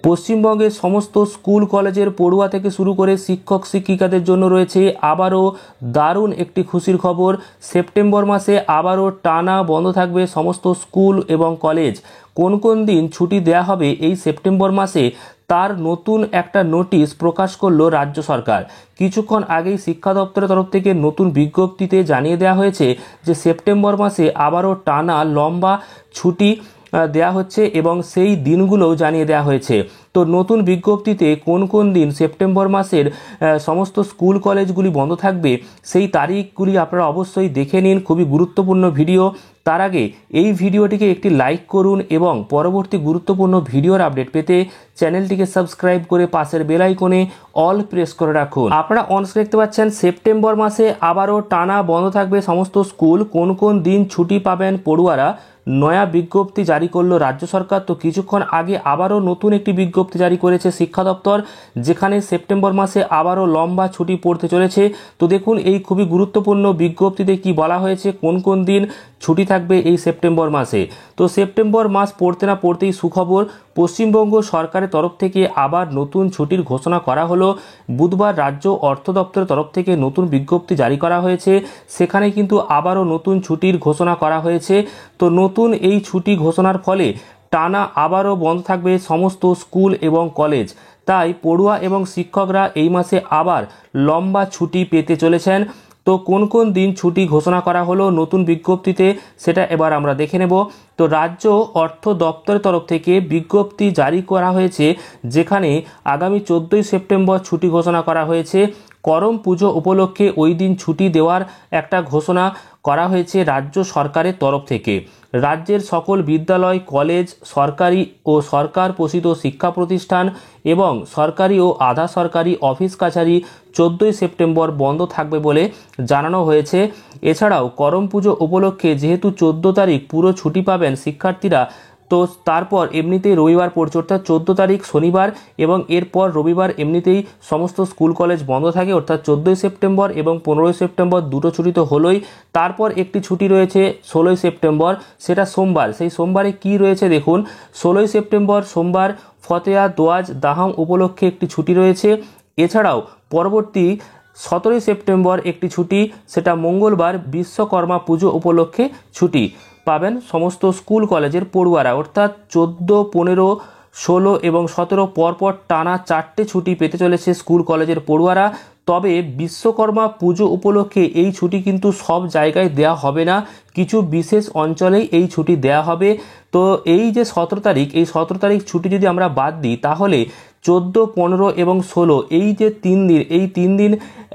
পশ্চিমবঙ্গের সমস্ত স্কুল কলেজের পড়ুয়া থেকে শুরু করে শিক্ষক শিক্ষিকাদের জন্য রয়েছে আবারও দারুণ একটি খুশির খবর। সেপ্টেম্বর মাসে আবারও টানা বন্ধ থাকবে সমস্ত স্কুল এবং কলেজ। কোন কোন দিন ছুটি দেয়া হবে এই সেপ্টেম্বর মাসে তার নতুন একটা নোটিশ প্রকাশ করলো রাজ্য সরকার। কিছুক্ষণ আগেই শিক্ষা দপ্তরের তরফ থেকে নতুন বিজ্ঞপ্তিতে জানিয়ে দেওয়া হয়েছে যে সেপ্টেম্বর মাসে আবারও টানা লম্বা ছুটি দেয়া হচ্ছে এবং সেই দিনগুলোও জানিয়ে দেওয়া হয়েছে। তো নতুন বিজ্ঞপ্তিতে কোন কোন দিন সেপ্টেম্বর মাসের সমস্ত স্কুল কলেজগুলি বন্ধ থাকবে সেই তারিখগুলি আপনারা অবশ্যই দেখে নিন, খুবই গুরুত্বপূর্ণ ভিডিও। তার আগে এই ভিডিওটিকে একটি লাইক করুন এবং পরবর্তী গুরুত্বপূর্ণ ভিডিওর আপডেট পেতে চ্যানেলটিকে সাবস্ক্রাইব করে পাশের বেল আইকনে অল প্রেস করে রাখুন। আপনারা অনস্ক্রিনে দেখতে পাচ্ছেন সেপ্টেম্বর মাসে আবারও টানা বন্ধ থাকবে সমস্ত স্কুল। কোন কোন দিন ছুটি পাবেন পড়ুয়ারা, নয়া বিজ্ঞপ্তি জারি করলো রাজ্য সরকার। তো কিছুক্ষণ আগে আবারও নতুন একটি বিজ্ঞপ্তি জারি করেছে শিক্ষা দপ্তর, যেখানে সেপ্টেম্বর মাসে আবারও লম্বা ছুটি পড়তে চলেছে। তো দেখুন এই খুবই গুরুত্বপূর্ণ বিজ্ঞপ্তিতে কি বলা হয়েছে, কোন কোন দিন ছুটি থাকবে এই সেপ্টেম্বর মাসে। তো সেপ্টেম্বর মাস পড়তে না পড়তেই সুখবর, পশ্চিমবঙ্গ সরকারের তরফ থেকে আবার নতুন ছুটির ঘোষণা করা হলো। বুধবার রাজ্য অর্থ দপ্তরের তরফ থেকে নতুন বিজ্ঞপ্তি জারি করা হয়েছে, সেখানে কিন্তু আবারও নতুন ছুটির ঘোষণা করা হয়েছে। তো নতুন এই ছুটি ঘোষণার ফলে টানা আবারও বন্ধ থাকবে সমস্ত স্কুল এবং কলেজ। তাই পড়ুয়া এবং শিক্ষকরা এই মাসে আবার লম্বা ছুটি পেতে চলেছেন। তো কোন কোন দিন ছুটি ঘোষণা করা হলো নতুন বিজ্ঞপ্তিতে সেটা এবার আমরা দেখে নেব। তো রাজ্য অর্থ দপ্তরের তরফ থেকে বিজ্ঞপ্তি জারি করা হয়েছে, যেখানে আগামী 14ই সেপ্টেম্বর ছুটি ঘোষণা করা হয়েছে। করম পুজো উপলক্ষে ওই দিন ছুটি দেওয়ার একটা ঘোষণা করা হয়েছে রাজ্য সরকারের তরফ থেকে। রাজ্যের সকল বিদ্যালয়, কলেজ, সরকারি ও সরকার পোষিত শিক্ষা প্রতিষ্ঠান এবং সরকারি ও আধা সরকারি অফিস কাছারি 14ই সেপ্টেম্বর বন্ধ থাকবে বলে জানানো হয়েছে। এছাড়াও করম পুজো উপলক্ষে যেহেতু 14 তারিখ পুরো ছুটি পাবেন শিক্ষার্থীরা, তো তারপর এমনিতেই রবিবার পড়ছে, অর্থাৎ 14 তারিখ শনিবার এবং এরপর রবিবার এমনিতেই সমস্ত স্কুল কলেজ বন্ধ থাকে, অর্থাৎ 14ই সেপ্টেম্বর এবং 15ই সেপ্টেম্বর দুটো ছুটি তো হলোই। তারপর একটি ছুটি রয়েছে 16ই সেপ্টেম্বর, সেটা সোমবার। সেই সোমবারে কি রয়েছে দেখুন, 16ই সেপ্টেম্বর সোমবার ফতেয়া দোয়াজ দাহাম উপলক্ষে একটি ছুটি রয়েছে। এছাড়াও পরবর্তী 17ই সেপ্টেম্বর একটি ছুটি, সেটা মঙ্গলবার বিশ্বকর্মা পুজো উপলক্ষে ছুটি পাবেন সমস্ত স্কুল কলেজের পড়ুয়ারা, অর্থাৎ 14, 15, 16 এবং 17 পরপর টানা 4টে ছুটি পেতে চলেছে স্কুল কলেজের পড়ুয়ারা। তবে বিশ্বকর্মা পুজো উপলক্ষে এই ছুটি কিন্তু সব জায়গায় দেয়া হবে না, কিছু বিশেষ অঞ্চলেই এই ছুটি দেয়া হবে। তো এই যে 17 তারিখ, এই 17 তারিখ ছুটি যদি আমরা বাদ দিই তাহলে 14, 15 এবং 16 এই যে 3 দিন, এই 3 দিন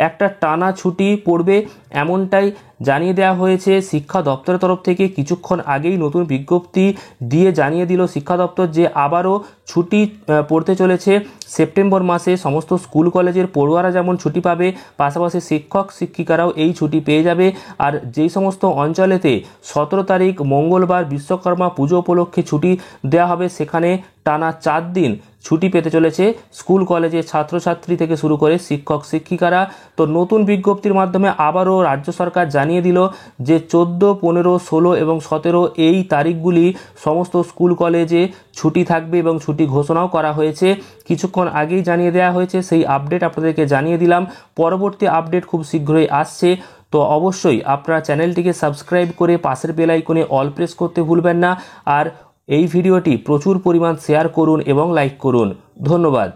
একটা টানা ছুটি পড়বে, এমনটাই জানিয়ে দেওয়া হয়েছে শিক্ষা দপ্তরের তরফ থেকে। কিছুক্ষণ আগেই নতুন বিজ্ঞপ্তি দিয়ে জানিয়ে দিল শিক্ষা দপ্তর যে আবারও ছুটি পড়তে চলেছে সেপ্টেম্বর মাসে। সমস্ত স্কুল কলেজের পড়ুয়ারা যেমন ছুটি পাবে, পাশাপাশি শিক্ষক শিক্ষিকারাও এই ছুটি পেয়ে যাবে। আর যেই সমস্ত অঞ্চলেতে 17 তারিখ মঙ্গলবার বিশ্বকর্মা পুজো উপলক্ষে ছুটি দেওয়া হবে, সেখানে টানা 4 দিন ছুটি পেতে চলেছে স্কুল কলেজের ছাত্রছাত্রী থেকে শুরু করে শিক্ষক শিক্ষিকারা। তো নতুন বিজ্ঞপ্তির মাধ্যমে আবারও রাজ্য সরকার জানিয়ে দিল যে 14, 15, 16 এবং 17 এই তারিখগুলি সমস্ত স্কুল কলেজে ছুটি থাকবে এবং ছুটি ঘোষণাও করা হয়েছে। কিছুক্ষণ আগেই জানিয়ে দেওয়া হয়েছে, সেই আপডেট আপনাদেরকে জানিয়ে দিলাম। পরবর্তী আপডেট খুব শীঘ্রই আসছে। তো অবশ্যই আপনারা চ্যানেলটিকে সাবস্ক্রাইব করে পাশের বেল আইকনে অল প্রেস করতে ভুলবেন না। আর এই ভিডিওটি প্রচুর পরিমাণ শেয়ার করুন এবং লাইক করুন। ধন্যবাদ।